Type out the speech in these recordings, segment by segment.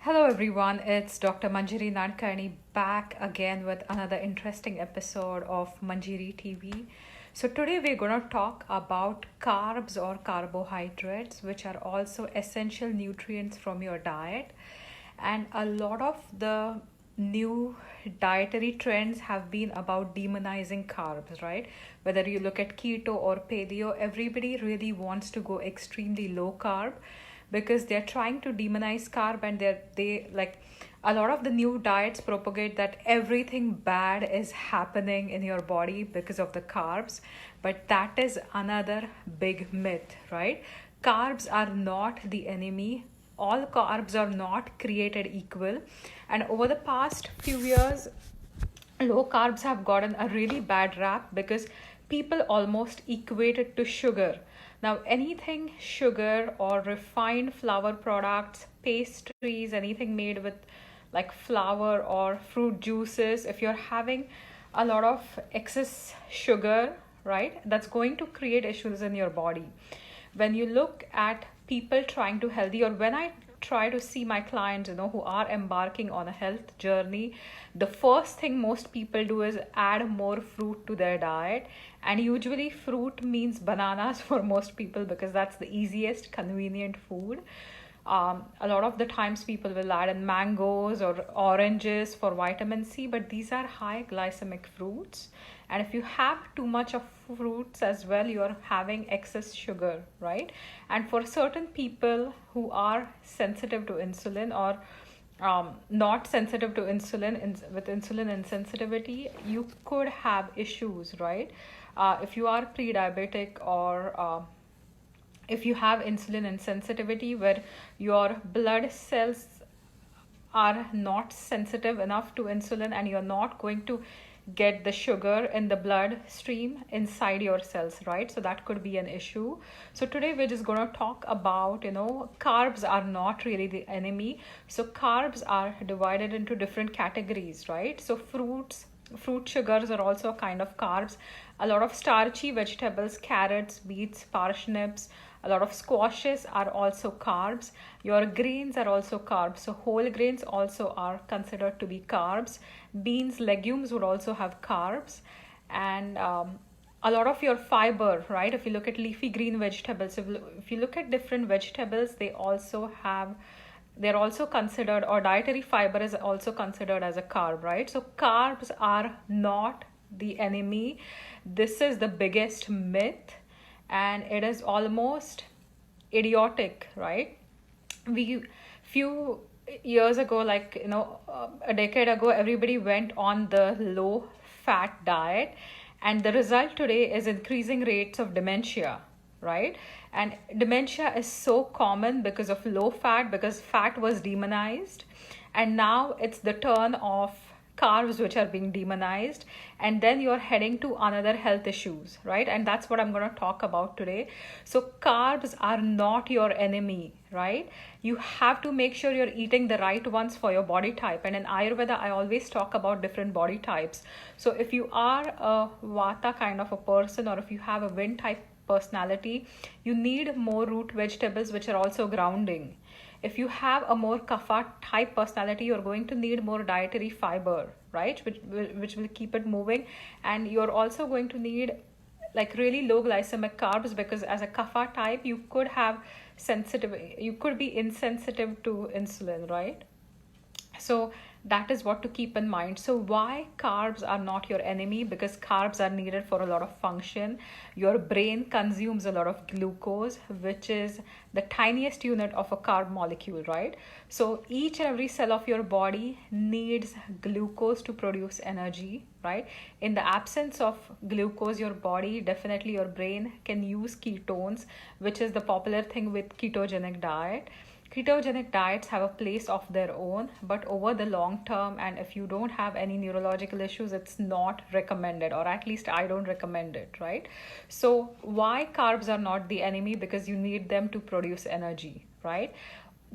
Hello everyone, it's Dr. Manjari Nadkarni back again with another interesting episode of Manjiri TV. So today we're going to talk about carbs or carbohydrates, which are also essential nutrients from your diet. And a lot of the new dietary trends have been about demonizing carbs, right? Whether you look at keto or paleo, everybody really wants to go extremely low carb because they're trying to demonize carb, and they like a lot of the new diets propagate that everything bad is happening in your body because of the carbs. But that is another big myth, right? Carbs are not the enemy. All carbs are not created equal, and over the past few years low carbs have gotten a really bad rap because people almost equate it to sugar. Now, anything sugar or refined flour products, pastries, anything made with like flour or fruit juices, if you're having a lot of excess sugar, right, that's going to create issues in your body. When you look at people trying to healthy, or when I try to see my clients, who are embarking on a health journey, the first thing most people do is add more fruit to their diet. And usually fruit means bananas for most people because that's the easiest convenient food. A lot of the times people will add in mangoes or oranges for vitamin C, but these are high glycemic fruits. And if you have too much of fruits as well, you're having excess sugar, right? And for certain people who are sensitive to insulin, or not sensitive to insulin, with insulin insensitivity, you could have issues, right? If you are pre-diabetic, or if you have insulin insensitivity where your blood cells are not sensitive enough to insulin, and you're not going to get the sugar in the blood stream inside your cells, right? So that could be an issue. So today we're just going to talk about, carbs are not really the enemy. So carbs are divided into different categories, right? So fruit sugars are also a kind of carbs. A lot of starchy vegetables, carrots, beets, parsnips, a lot of squashes are also carbs. Your grains are also carbs. So whole grains also are considered to be carbs. Beans, legumes would also have carbs. And a lot of your fiber, right? If you look at leafy green vegetables, if you look at different vegetables, they're also considered, or dietary fiber is also considered as a carb, right? So carbs are not the enemy. This is the biggest myth, and it is almost idiotic, right? We few years ago, a decade ago, everybody went on the low fat diet, and the result today is increasing rates of dementia, right? And dementia is so common because of low fat, because fat was demonized, and now it's the turn of carbs which are being demonized, and then you're heading to another health issues, right? And that's what I'm going to talk about today. So carbs are not your enemy, right? You have to make sure you're eating the right ones for your body type. And in Ayurveda, I always talk about different body types. So if you are a vata kind of a person, or if you have a wind type personality, you need more root vegetables which are also grounding. If you have a more kapha type personality, you're going to need more dietary fiber, right? Which will keep it moving. And you're also going to need like really low glycemic carbs, because as a kapha type, you could be insensitive to insulin, right? So that is what to keep in mind. So why carbs are not your enemy? Because carbs are needed for a lot of function. Your brain consumes a lot of glucose, which is the tiniest unit of a carb molecule, right? So each and every cell of your body needs glucose to produce energy, right? In the absence of glucose, your body, definitely your brain, can use ketones, which is the popular thing with ketogenic diet. Ketogenic diets have a place of their own, but over the long term, and if you don't have any neurological issues, it's not recommended, or at least I don't recommend it, right? So why carbs are not the enemy? Because you need them to produce energy, right?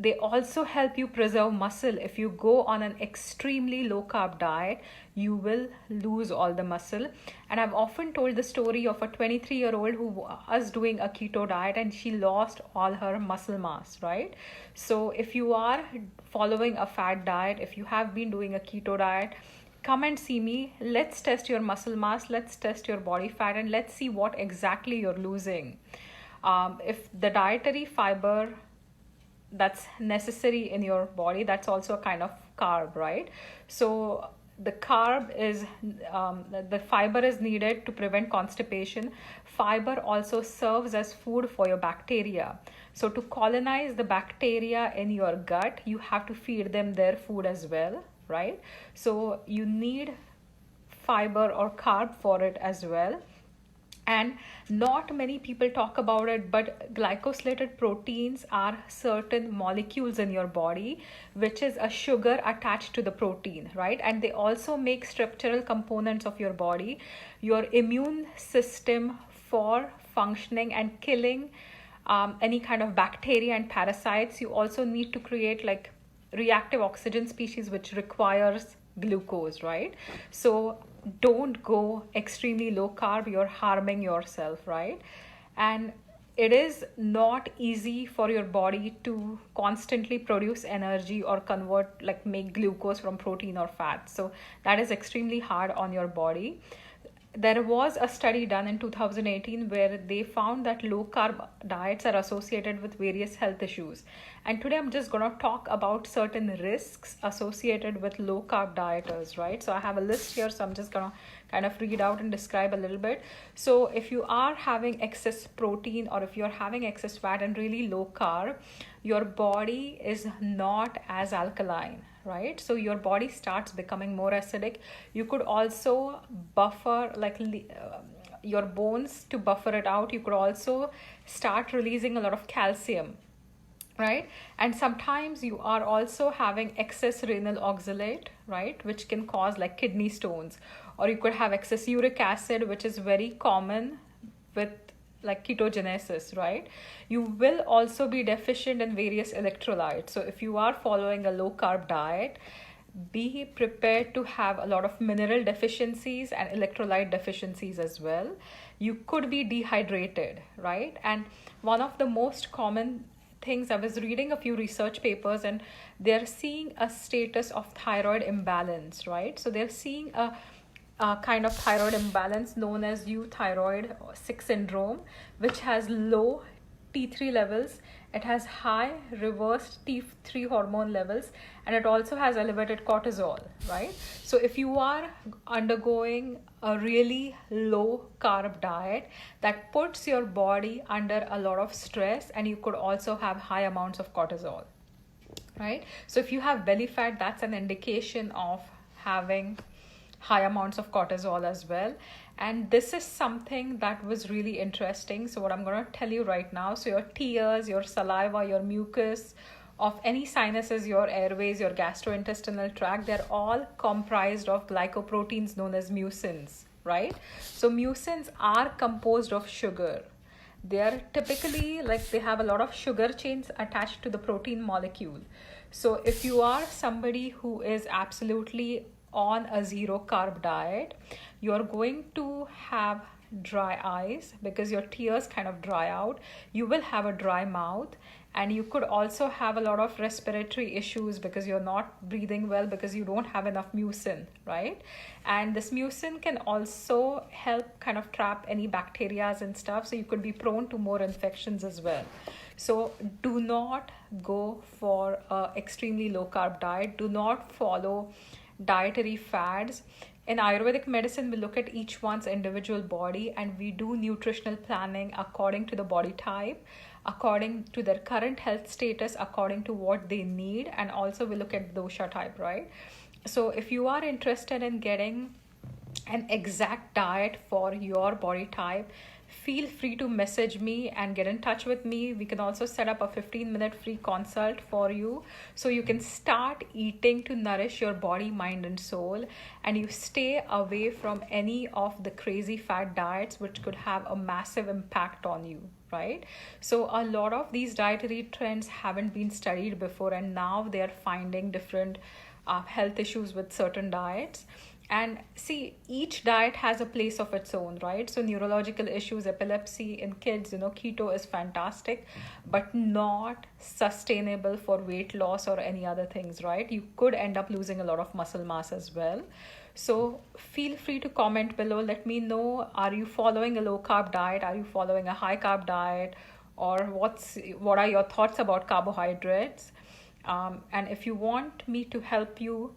they also help you preserve muscle. If you go on an extremely low carb diet, you will lose all the muscle. And I've often told the story of a 23-year-old who was doing a keto diet and she lost all her muscle mass, right? So if you are following a fat diet, if you have been doing a keto diet, come and see me. Let's test your muscle mass, let's test your body fat, and let's see what exactly you're losing. If the dietary fiber that's necessary in your body, that's also a kind of carb, right? So the carb is the fiber is needed to prevent constipation. Fiber also serves as food for your bacteria. So to colonize the bacteria in your gut, you have to feed them their food as well, right? So you need fiber or carb for it as well. And not many people talk about it, but glycosylated proteins are certain molecules in your body, which is a sugar attached to the protein, right? And they also make structural components of your body. Your immune system, for functioning and killing any kind of bacteria and parasites, you also need to create like reactive oxygen species, which requires glucose, right? So don't go extremely low carb, you're harming yourself, right? And it is not easy for your body to constantly produce energy or convert, like make glucose from protein or fat. So that is extremely hard on your body. There was a study done in 2018 where they found that low carb diets are associated with various health issues. And today I'm just going to talk about certain risks associated with low carb dieters, right? So I have a list here, so I'm just going to kind of read out and describe a little bit. So if you are having excess protein or if you're having excess fat and really low carb, your body is not as alkaline, right? So your body starts becoming more acidic. You could also buffer your bones to buffer it out. You could also start releasing a lot of calcium, right? And sometimes you are also having excess renal oxalate, right, which can cause like kidney stones. Or you could have excess uric acid, which is very common with like ketogenesis, right? You will also be deficient in various electrolytes. So if you are following a low carb diet, be prepared to have a lot of mineral deficiencies and electrolyte deficiencies as well. You could be dehydrated, right? And one of the most common things, I was reading a few research papers and they're seeing a status of thyroid imbalance, right? So they're seeing a kind of thyroid imbalance known as euthyroid 6 syndrome, which has low T3 levels, it has high reversed T3 hormone levels, and it also has elevated cortisol, right? So if you are undergoing a really low carb diet, that puts your body under a lot of stress, and you could also have high amounts of cortisol, right? So if you have belly fat, that's an indication of having high amounts of cortisol as well. And this is something that was really interesting. So what I'm going to tell you right now, so your tears, your saliva, your mucus of any sinuses, your airways, your gastrointestinal tract, they're all comprised of glycoproteins known as mucins, right? So mucins are composed of sugar. They are typically like they have a lot of sugar chains attached to the protein molecule. So if you are somebody who is absolutely on a zero carb diet, you're going to have dry eyes because your tears kind of dry out. You will have a dry mouth, and you could also have a lot of respiratory issues because you're not breathing well because you don't have enough mucin, right? And this mucin can also help kind of trap any bacteria and stuff, so you could be prone to more infections as well. So do not go for a extremely low carb diet. Do not follow dietary fads. In Ayurvedic medicine, we look at each one's individual body and we do nutritional planning according to the body type, according to their current health status, according to what they need, and also we look at dosha type, right? So if you are interested in getting an exact diet for your body type, feel free to message me and get in touch with me. We can also set up a 15-minute free consult for you so you can start eating to nourish your body, mind, and soul, and you stay away from any of the crazy fad diets which could have a massive impact on you, right? So a lot of these dietary trends haven't been studied before, and now they are finding different health issues with certain diets. And see, each diet has a place of its own, right? So neurological issues, epilepsy in kids, keto is fantastic, but not sustainable for weight loss or any other things, right? You could end up losing a lot of muscle mass as well. So feel free to comment below. Let me know, are you following a low carb diet? Are you following a high carb diet? Or what are your thoughts about carbohydrates? And if you want me to help you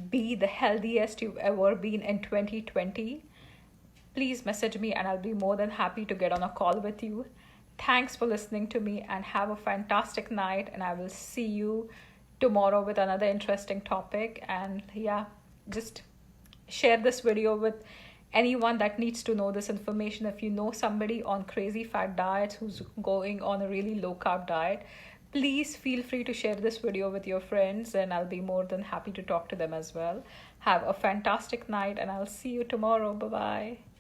be the healthiest you've ever been in 2020, please message me and I'll be more than happy to get on a call with you. Thanks for listening to me and have a fantastic night, and I will see you tomorrow with another interesting topic. And yeah, just share this video with anyone that needs to know this information. If you know somebody on crazy fat diets who's going on a really low carb diet, please feel free to share this video with your friends, and I'll be more than happy to talk to them as well. Have a fantastic night, and I'll see you tomorrow. Bye-bye.